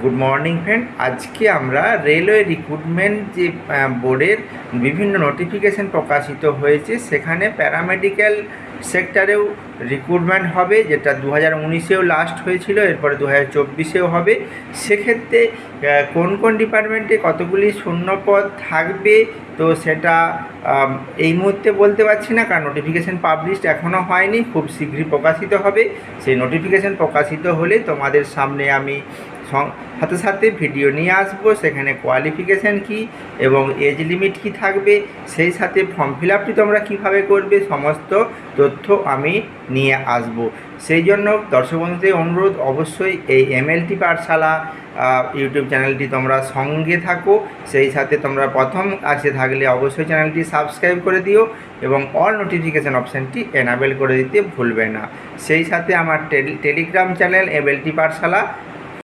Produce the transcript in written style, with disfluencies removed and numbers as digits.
Good morning friend. আজকে আমরা railway recruitment যে বোর্ডের বিভিন্ন নোটিফিকেশন প্রকাশিত হয়েছে, সেখানে প্যারামেডিক্যাল সেক্টরেও রিক্রুটমেন্ট হবে, যেটা 2019-এও লাস্ট হয়েছিল, এরপরে 2024-এও হবে। সেক্ষেত্রে কোন কোন ডিপার্টমেন্টে কতগুলি শূন্যপদ থাকবে, তো সেটা এই মুহূর্তে বলতে পারছি না, কারণ নোটিফিকেশান পাবলিশড এখনও হয়নি, খুব শীঘ্রই প্রকাশিত হবে। সেই নোটিফিকেশান প্রকাশিত হলে তোমাদের সামনে আমি সাথে সাথে ভিডিও নিয়ে আসবো, সেখানে কোয়ালিফিকেশান কী এবং এজ লিমিট কী থাকবে, সেই সাথে ফর্ম ফিল আপটি তোমরা কীভাবে করবে, সমস্ত তথ্য আমি নিয়ে আসব। সেই জন্য দর্শক বন্ধুদের অনুরোধ, অবশ্যই এই MLT পাঠশালা ইউটিউব চ্যানেলটি তোমরা সঙ্গে থাকো। সেই সাথে তোমরা প্রথম আসে থাকলে অবশ্যই চ্যানেলটি সাবস্ক্রাইব করে দিও এবং অল নোটিফিকেশান অপশানটি এনাবেল করে দিতে ভুলবে না। সেই সাথে আমার টেলিগ্রাম চ্যানেল MLT পাঠশালা